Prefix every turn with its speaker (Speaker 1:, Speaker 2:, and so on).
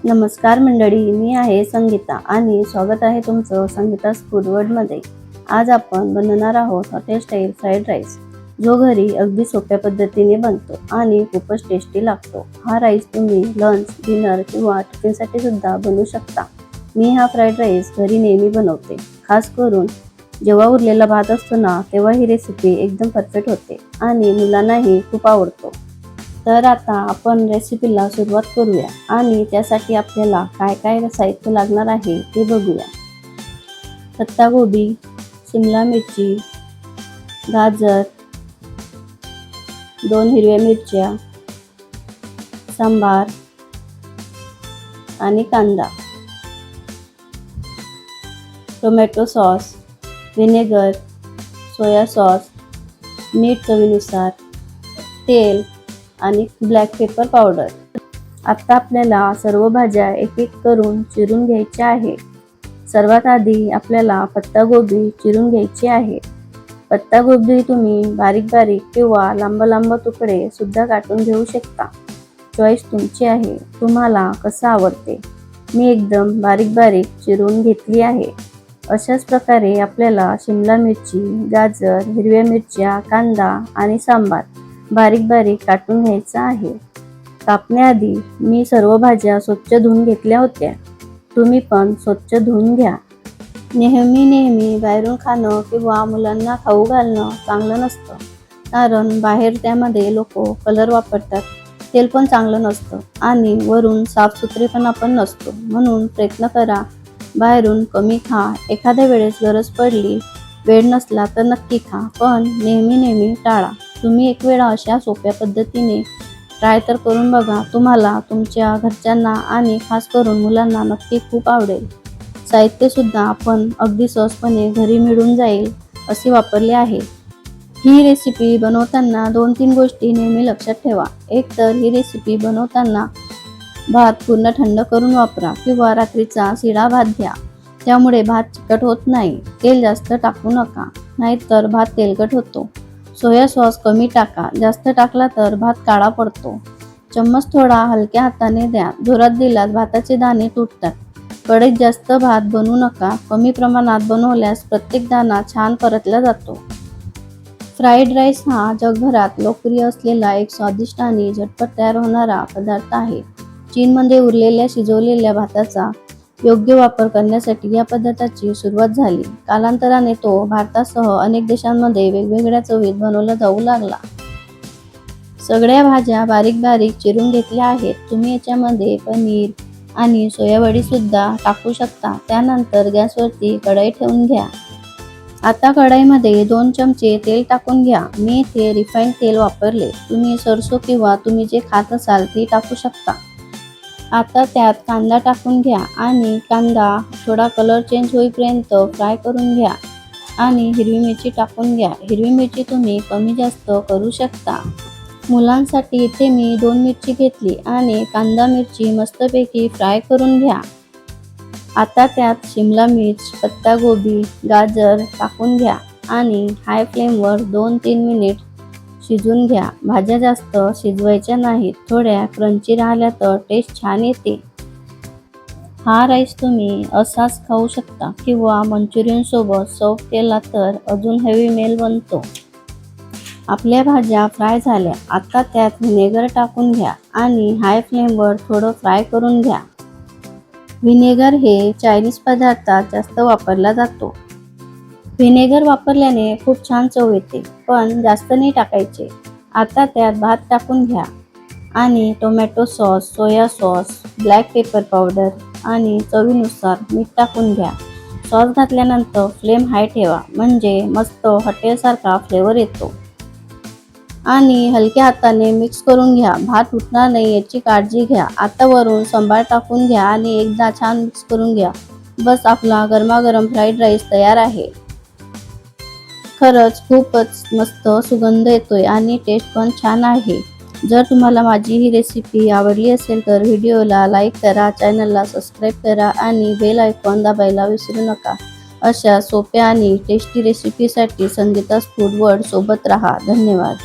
Speaker 1: नमस्कार मंडळी, मी आहे संगीता आणि स्वागत आहे तुमचं संगीता's फूड वर्ल्डमध्ये। आज आपण बनवणार आहोत हॉटेल स्टाईल फ्राईड राईस, जो घरी अगदी सोप्या पद्धतीने बनतो आणि खूपच टेस्टी लागतो। हा राईस तुम्ही लंच, डिनर किंवा टिफिनसाठी सुद्धा बनवू शकता। मी हा फ्राईड राईस घरी नेहमी बनवते, खास करून जेव्हा उरलेला भात असतो ना, तेव्हा ही रेसिपी एकदम परफेक्ट होते आणि मुलांनाही खूप आवडतो। तर आता आपण रेसिपीला सुरुवात करूया आणि त्यासाठी आपल्याला काय काय साहित्य लागणार आहे ते बघूया। पत्तागोबी, शिमला मिरची, गाजर, 2 हिरव्या मिरच्या, सांबार आणि कांदा, tomato sauce, vinegar, soya sauce, मीठ चवीनुसार, तेल आणि ब्लॅक पेपर पावडर। आता आपल्याला सर्व भाज्या एक एक करून चिरून घ्यायच्या आहे। सर्वात आधी आपल्याला पत्तागोबी चिरून घ्यायची आहे। पत्तागोबी तुम्ही बारीक बारीक किंवा लांब लांब तुकडे सुद्धा काटून घेऊ शकता, चॉईस तुमची आहे, तुम्हाला कसं आवडते। मी एकदम बारीक बारीक चिरून घेतली आहे। अशाच प्रकारे आपल्याला शिमला मिरची, गाजर, हिरव्या मिरच्या, कांदा आणि सांबार बारीक बारीक काटून घ्यायचा आहे। कापण्याआधी मी सर्व भाज्या स्वच्छ धुवून घेतल्या होत्या, तुम्ही पण स्वच्छ धुवून घ्या। नेहमी बाहेरून खाणं किंवा मुलांना खाऊ घालणं चांगलं नसतं, कारण बाहेर त्यामध्ये लोक कलर वापरतात, तेल पण चांगलं नसतं आणि वरून साफसुथरेपणा पण नसतो। म्हणून प्रयत्न करा बाहेरून कमी खा, एखाद्या वेळेस गरज पडली, वेळ नसला तर नक्की खा, पण नेहमी टाळा। तुम्ही एक वेळा अशा सोप्या पद्धतीने ट्राय तर करून बघा, तुम्हाला तुमच्या घरच्यांना आणि खास करून मुलांना नक्की खूप आवडेल। साहित्य सुद्धा आपण अगदी सहजपणे घरी मिळून जाईल असे वापरले आहे। ही रेसिपी बनवताना 2-3 गोष्टी नेहमी लक्षात ठेवा। एक तर ही रेसिपी बनवताना भात पूर्ण थंड करून वापरा किंवा रात्रीचा शिळा भात घ्या, त्यामुळे भात चिकट होत नाही। तेल जास्त टाकू नका, नाहीतर भात तेलकट होतो। सोया सॉस कमी टाका, जास्त टाकला तर भात काळा पडतो। चम्मच थोडा हलक्या हाताने द्या, जोरात दिलात भाताचे दाणे तुटतात। कढईत जास्त भात बनवू नका, कमी प्रमाणात बनवल्यास प्रत्येक दाणा छान परतला जातो। फ्राईड राईस हा जगभरात लोकप्रिय असलेला एक स्वादिष्ट आणि झटपट तयार होणारा पदार्थ आहे। चीनमध्ये उरलेल्या शिजवलेल्या भाताचा योग्य वापर करण्यासाठी या पदार्थाची सुरुवात झाली। कालांतराने तो भारतासह अनेक देशांमध्ये वेगवेगळ्या चवीत बनवला जाऊ लागला। सगळ्या भाज्या बारीक बारीक चिरून घेतल्या आहेत। तुम्ही याच्यामध्ये पनीर आणि सोयावडी सुद्धा टाकू शकता। त्यानंतर गॅसवरती कढई ठेवून घ्या। आता कढईमध्ये 2 चमचे तेल टाकून घ्या। मी इथे रिफाइंड तेल वापरले, तुम्ही सरसो किंवा तुम्ही जे खात असाल ते टाकू शकता। आता त्यात कांदा टाकून घ्या आणि कांदा थोडा कलर चेंज होईपर्यंत फ्राय करून घ्या आणि हिरवी मिरची टाकून घ्या। हिरवी मिरची तुम्ही कमी जास्त करू शकता। मुलांसाठी इथे मी 2 मिरची घेतली आणि कांदा मिरची मस्तपैकी फ्राय करून घ्या। आता त्यात शिमला मिर्च, पत्तागोबी, गाजर टाकून घ्या आणि हाय फ्लेमवर 2-3 मिनिट शिजून घ्या। भाज्या जास्त शिजवायच्या नाहीत, थोड्या क्रंची राहिल्या तर टेस्ट छान येते। हा राईस तुम्ही असाच खाऊ शकता किंवा मंचुरियन सोबत सर्व केला तर अजून हेवी मेल बनतो। आपल्या भाज्या फ्राय झाल्या, आता त्यात व्हिनेगर टाकून घ्या आणि हाय फ्लेमवर थोडं फ्राय करून घ्या। व्हिनेगर हे चायनीज पदार्थात जास्त वापरला जातो। व्हिनेगर वापरल्याने खूप छान चव येते, पण जास्त नाही टाकायचे। आता त्यात भात टाकून घ्या आणि tomato sauce, soya sauce, black pepper powder आणि चवीनुसार मीठ टाकून घ्या। सॉस घातल्यानंतर फ्लेम हाय ठेवा, म्हणजे मस्त हॉटेलसारखा फ्लेवर येतो। आणि हलक्या हाताने मिक्स करून घ्या, भात उठणार नाही याची काळजी घ्या। आता वरून सांबार टाकून घ्या आणि एकदा छान मिक्स करून घ्या। बस, आपला गरमागरम फ्राईड राईस तयार आहे। खरंच खूपच मस्त सुगंध येतोय आणि टेस्ट पण छान आहे। जर तुम्हाला माझी ही रेसिपी आवडली असेल तर व्हिडिओला लाईक करा, चॅनलला सबस्क्राईब करा आणि बेल आयकॉन दाबायला विसरू नका। अशा सोप्या आणि टेस्टी रेसिपीसाठी संगीता's फूड वर्ल्ड सोबत राहा। धन्यवाद।